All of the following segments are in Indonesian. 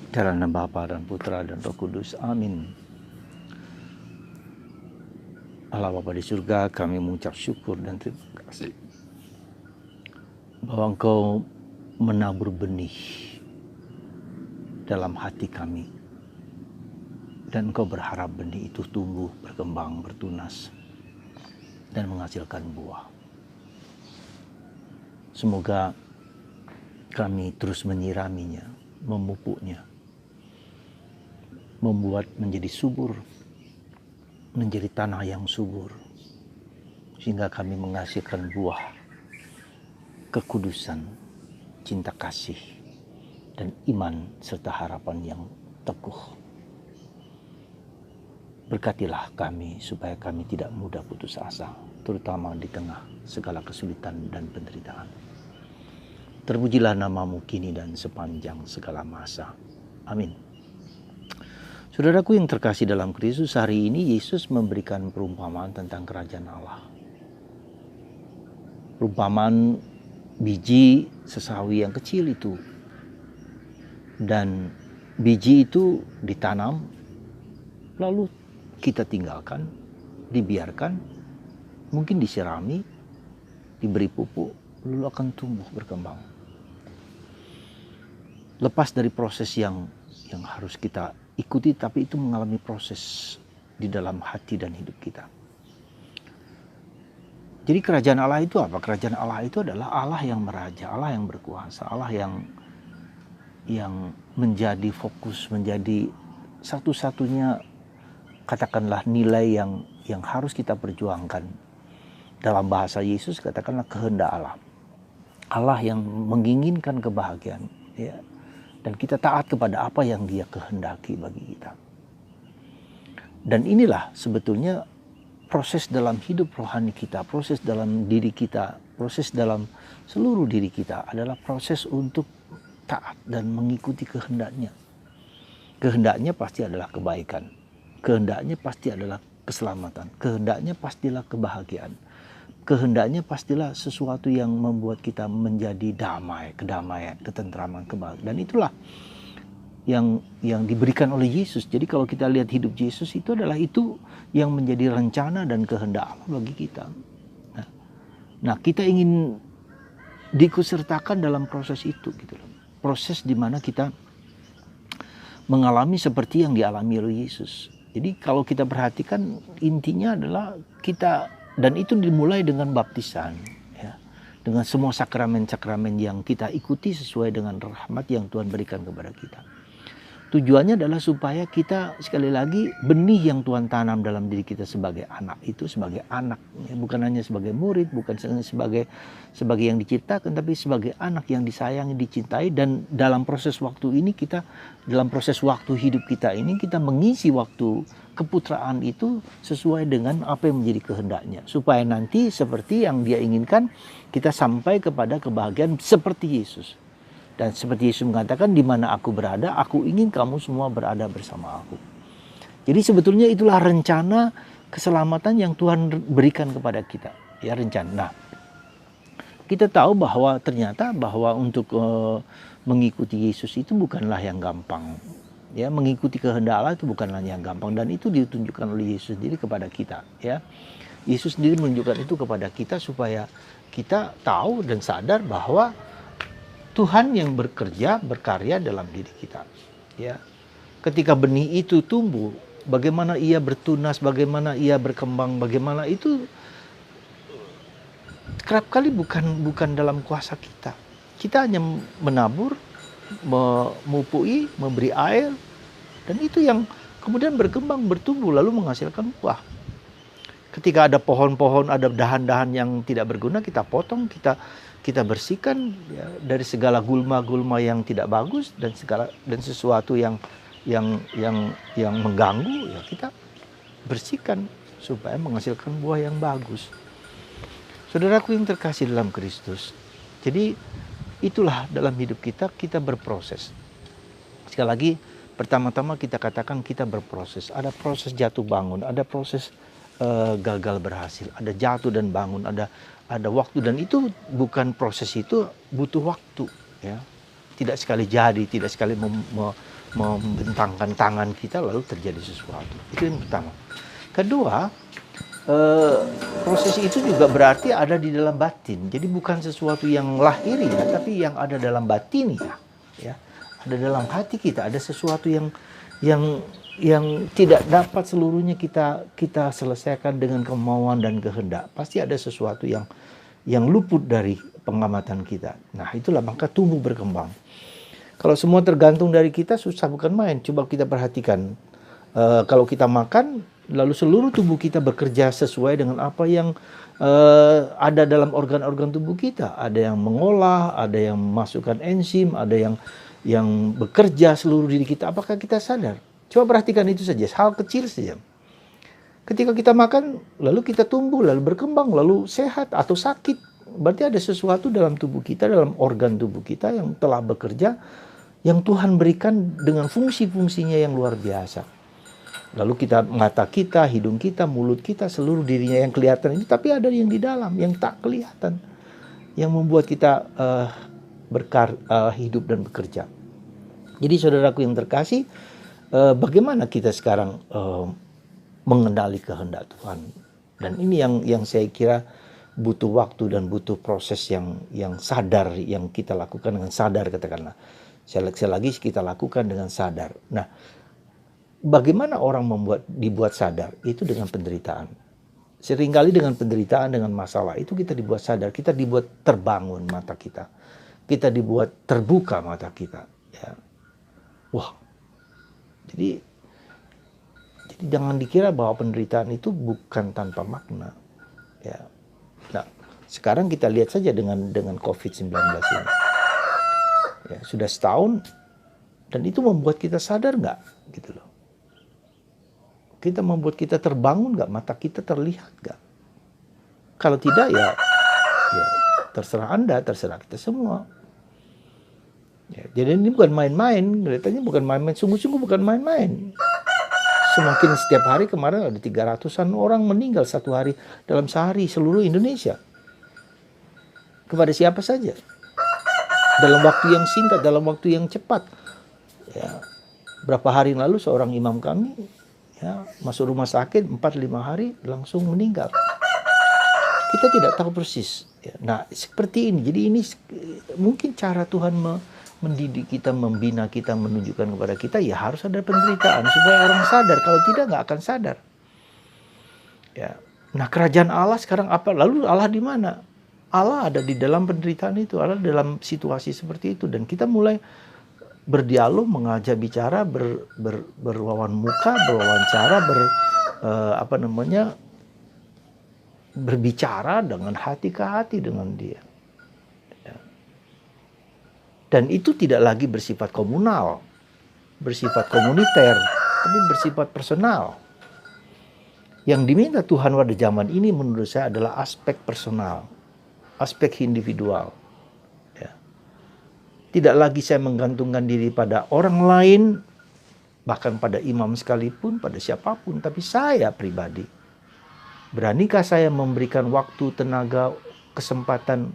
Dalam nama Bapa dan Putra dan Roh Kudus. Amin. Allah Bapa di surga, kami mengucap syukur dan terima kasih bahwa Engkau menabur benih dalam hati kami. Dan Engkau berharap benih itu tumbuh, berkembang, bertunas, dan menghasilkan buah. Semoga kami terus menyiraminya, memupuknya, membuat menjadi subur, menjadi tanah yang subur, sehingga kami menghasilkan buah kekudusan, cinta kasih, dan iman serta harapan yang teguh. Berkatilah kami supaya kami tidak mudah putus asa, terutama di tengah segala kesulitan dan penderitaan. Terpujilah namamu kini dan sepanjang segala masa. Amin. Saudaraku yang terkasih dalam Kristus, hari ini Yesus memberikan perumpamaan tentang kerajaan Allah. Perumpamaan biji sesawi yang kecil itu. Dan biji itu ditanam, lalu kita tinggalkan, dibiarkan, mungkin disirami, diberi pupuk, lalu akan tumbuh berkembang. Lepas dari proses yang harus kita ikuti, tapi itu mengalami proses di dalam hati dan hidup kita. Jadi kerajaan Allah itu apa? Kerajaan Allah itu adalah Allah yang meraja, Allah yang berkuasa, Allah yang menjadi fokus, menjadi satu-satunya katakanlah nilai yang harus kita perjuangkan. Dalam bahasa Yesus katakanlah kehendak Allah. Allah yang menginginkan kebahagiaan, ya. Dan kita taat kepada apa yang Dia kehendaki bagi kita. Dan inilah sebetulnya proses dalam hidup rohani kita, proses dalam diri kita, proses dalam seluruh diri kita adalah proses untuk taat dan mengikuti kehendaknya. Kehendaknya pasti adalah kebaikan. Kehendaknya pasti adalah keselamatan. Kehendaknya pastilah kebahagiaan. Kehendaknya pastilah sesuatu yang membuat kita menjadi damai, kedamaian, ketentraman, kebahagiaan. Dan itulah yang diberikan oleh Yesus. Jadi kalau kita lihat hidup Yesus itu adalah itu yang menjadi rencana dan kehendak Allah bagi kita. Nah, kita ingin diikutsertakan dalam proses itu gitu loh. Proses di mana kita mengalami seperti yang dialami oleh Yesus. Jadi kalau kita perhatikan intinya adalah kita, dan itu dimulai dengan baptisan, ya, dengan semua sakramen-sakramen yang kita ikuti sesuai dengan rahmat yang Tuhan berikan kepada kita. Tujuannya adalah supaya kita sekali lagi benih yang Tuhan tanam dalam diri kita sebagai anak itu sebagai anak, ya, bukan hanya sebagai murid, bukan sebagai yang diciptakan, tapi sebagai anak yang disayangi, dicintai. Dan dalam proses waktu ini dalam proses waktu hidup kita ini kita mengisi waktu keputraan itu sesuai dengan apa yang menjadi kehendaknya, supaya nanti seperti yang Dia inginkan kita sampai kepada kebahagiaan seperti Yesus. Dan seperti Yesus mengatakan, di mana aku berada, aku ingin kamu semua berada bersama aku. Jadi sebetulnya itulah rencana keselamatan yang Tuhan berikan kepada kita. Ya, rencana. Nah, kita tahu bahwa ternyata bahwa untuk mengikuti Yesus itu bukanlah yang gampang. Ya, mengikuti kehendak Allah itu bukanlah yang gampang. Dan itu ditunjukkan oleh Yesus sendiri kepada kita. Ya, Yesus sendiri menunjukkan itu kepada kita supaya kita tahu dan sadar bahwa Tuhan yang berkarya dalam diri kita. Ya. Ketika benih itu tumbuh, bagaimana ia bertunas, bagaimana ia berkembang, bagaimana itu kerap kali bukan dalam kuasa kita. Kita hanya menabur, memupui, memberi air, dan itu yang kemudian berkembang, bertumbuh, lalu menghasilkan buah. Ketika ada pohon-pohon, ada dahan-dahan yang tidak berguna, kita potong, kita bersihkan, ya, dari segala gulma-gulma yang tidak bagus dan sesuatu yang mengganggu, ya kita bersihkan supaya menghasilkan buah yang bagus. Saudaraku yang terkasih dalam Kristus, jadi itulah dalam hidup kita berproses. Sekali lagi, pertama-tama kita katakan kita berproses. Ada proses jatuh bangun, ada proses gagal berhasil, ada jatuh dan bangun, ada waktu, dan itu bukan proses itu butuh waktu, ya. Tidak sekali jadi, tidak sekali membentangkan tangan kita lalu terjadi sesuatu. Itu yang pertama. Kedua, proses itu juga berarti ada di dalam batin. Jadi bukan sesuatu yang lahir ya, tapi yang ada dalam batin ya. Ada dalam hati kita, ada sesuatu yang tidak dapat seluruhnya kita selesaikan dengan kemauan dan kehendak. Pasti ada sesuatu yang luput dari pengamatan kita. Nah, itulah maka tumbuh berkembang. Kalau semua tergantung dari kita, susah bukan main. Coba kita perhatikan. Kalau kita makan, lalu seluruh tubuh kita bekerja sesuai dengan apa yang ada dalam organ-organ tubuh kita. Ada yang mengolah, ada yang memasukkan enzim, ada yang bekerja seluruh diri kita. Apakah kita sadar? Coba perhatikan itu saja, hal kecil saja. Ketika kita makan, lalu kita tumbuh, lalu berkembang, lalu sehat atau sakit. Berarti ada sesuatu dalam tubuh kita, dalam organ tubuh kita yang telah bekerja, yang Tuhan berikan dengan fungsi-fungsinya yang luar biasa. Lalu kita, mata kita, hidung kita, mulut kita, seluruh dirinya yang kelihatan ini, tapi ada yang di dalam, yang tak kelihatan, yang membuat kita hidup dan bekerja. Jadi saudaraku yang terkasih, bagaimana kita sekarang mengenali kehendak Tuhan? Dan ini yang saya kira butuh waktu dan butuh proses yang sadar, yang kita lakukan dengan sadar, katakanlah. Sekali lagi kita lakukan dengan sadar. Nah, bagaimana orang dibuat sadar? Itu dengan penderitaan. Seringkali dengan penderitaan, dengan masalah itu kita dibuat sadar, kita dibuat terbangun mata kita. Kita dibuat terbuka mata kita. Ya. Wah, jadi jangan dikira bahwa penderitaan itu bukan tanpa makna. Ya. Nah, sekarang kita lihat saja dengan COVID-19 ini. Ya, sudah setahun dan itu membuat kita sadar nggak, gitu loh. Kita membuat kita terbangun nggak, mata kita terlihat nggak? Kalau tidak ya terserah Anda, terserah kita semua. Ya, jadi ini bukan main-main, kelihatannya bukan main-main, sungguh-sungguh bukan main-main. Semakin setiap hari, kemarin ada 300-an orang meninggal satu hari dalam sehari seluruh Indonesia. Kepada siapa saja? Dalam waktu yang singkat, dalam waktu yang cepat. Ya, berapa hari lalu seorang imam kami ya, masuk rumah sakit 4-5 hari langsung meninggal. Kita tidak tahu persis. Ya, nah, seperti ini. Jadi ini mungkin cara Tuhan mendidik kita, membina kita, menunjukkan kepada kita, ya harus ada penderitaan supaya orang sadar. Kalau tidak, nggak akan sadar. Ya. Nah, kerajaan Allah sekarang apa? Lalu Allah di mana? Allah ada di dalam penderitaan itu, Allah dalam situasi seperti itu, dan kita mulai berdialog, mengajak bicara, berwawan muka, berwawancara, berbicara dengan hati ke hati dengan dia. Ya. Dan itu tidak lagi bersifat komunal, bersifat komuniter, tapi bersifat personal. Yang diminta Tuhan pada zaman ini menurut saya adalah aspek personal, aspek individual. Ya. Tidak lagi saya menggantungkan diri pada orang lain, bahkan pada imam sekalipun, pada siapapun, tapi saya pribadi. Beranikah saya memberikan waktu, tenaga, kesempatan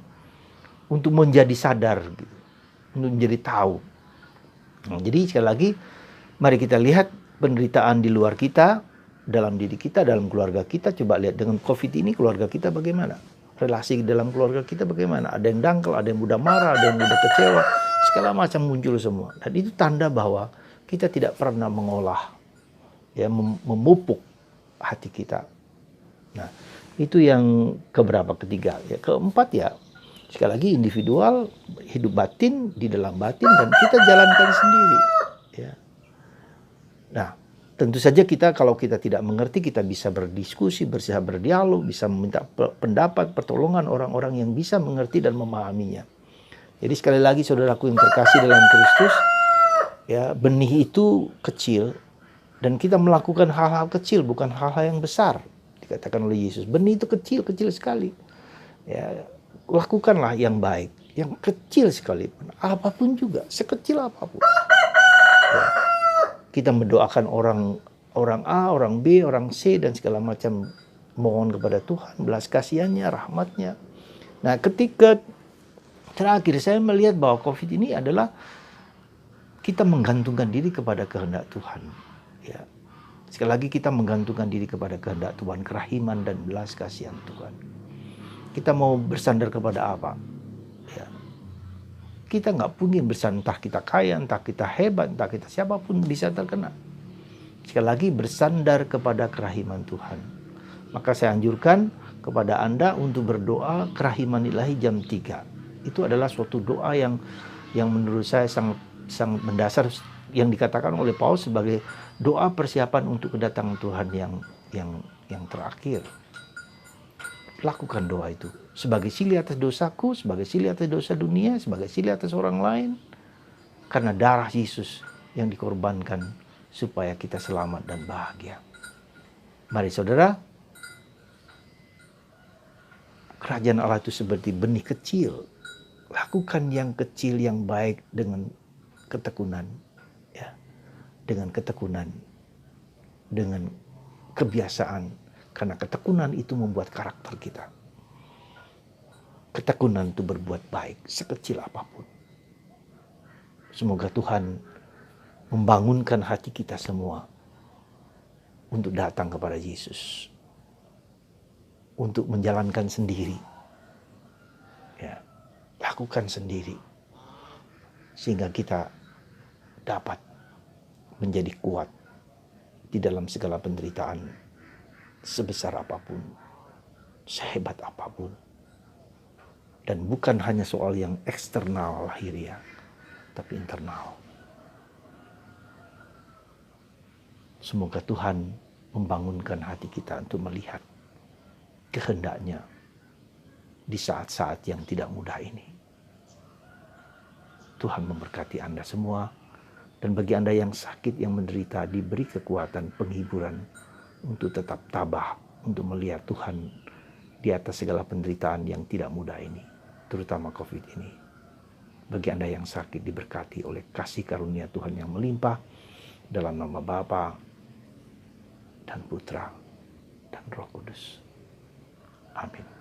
untuk menjadi sadar, gitu, untuk menjadi tahu. Nah, jadi sekali lagi, mari kita lihat penderitaan di luar kita, dalam diri kita, dalam keluarga kita. Coba lihat dengan COVID ini keluarga kita bagaimana? Relasi dalam keluarga kita bagaimana? Ada yang dangkal, ada yang mudah marah, ada yang mudah kecewa, segala macam muncul semua. Dan itu tanda bahwa kita tidak pernah mengolah, ya, memupuk hati kita. Nah, itu yang ketiga. Ya, keempat ya, sekali lagi individual, hidup batin di dalam batin, dan kita jalankan sendiri. Ya. Nah, tentu saja kalau kita tidak mengerti, kita bisa berdiskusi, bisa berdialog, bisa meminta pendapat, pertolongan orang-orang yang bisa mengerti dan memahaminya. Jadi sekali lagi saudaraku yang terkasih dalam Kristus, ya, benih itu kecil dan kita melakukan hal-hal kecil, bukan hal-hal yang besar. Dikatakan oleh Yesus, benih itu kecil sekali. Ya, lakukanlah yang baik, yang kecil sekalipun, apapun juga, sekecil apapun. Ya. Kita mendoakan orang A, orang B, orang C, dan segala macam, mohon kepada Tuhan belas kasihannya, rahmatnya. Nah, ketika terakhir saya melihat bahwa COVID ini adalah kita menggantungkan diri kepada kehendak Tuhan. Ya. Sekali lagi kita menggantungkan diri kepada kehendak Tuhan, kerahiman dan belas kasihan Tuhan. Kita mau bersandar kepada apa? Ya. Kita nggak punya bersandar, entah kita kaya, entah kita hebat, entah kita siapapun bisa terkena. Sekali lagi bersandar kepada kerahiman Tuhan. Maka saya anjurkan kepada Anda untuk berdoa kerahiman ilahi jam 3. Itu adalah suatu doa yang menurut saya sangat mendasar, yang dikatakan oleh Paulus sebagai doa persiapan untuk kedatangan Tuhan yang terakhir. Lakukan doa itu sebagai silih atas dosaku, sebagai silih atas dosa dunia, sebagai silih atas orang lain, karena darah Yesus yang dikorbankan supaya kita selamat dan bahagia. Mari saudara, kerajaan Allah itu seperti benih kecil. Lakukan yang kecil yang baik dengan ketekunan, ya, dengan ketekunan, dengan kebiasaan. Karena ketekunan itu membuat karakter kita. Ketekunan itu berbuat baik sekecil apapun. Semoga Tuhan membangunkan hati kita semua untuk datang kepada Yesus, untuk menjalankan sendiri. Ya, lakukan sendiri sehingga kita dapat menjadi kuat di dalam segala penderitaan. Sebesar apapun, sehebat apapun. Dan bukan hanya soal yang eksternal lahiriah, tapi internal. Semoga Tuhan membangunkan hati kita untuk melihat kehendaknya di saat-saat yang tidak mudah ini. Tuhan memberkati Anda semua. Dan bagi Anda yang sakit, yang menderita, diberi kekuatan, penghiburan untuk tetap tabah, untuk melihat Tuhan di atas segala penderitaan yang tidak mudah ini, terutama COVID ini. Bagi Anda yang sakit, diberkati oleh kasih karunia Tuhan yang melimpah, dalam nama Bapa dan Putra dan Roh Kudus. Amin.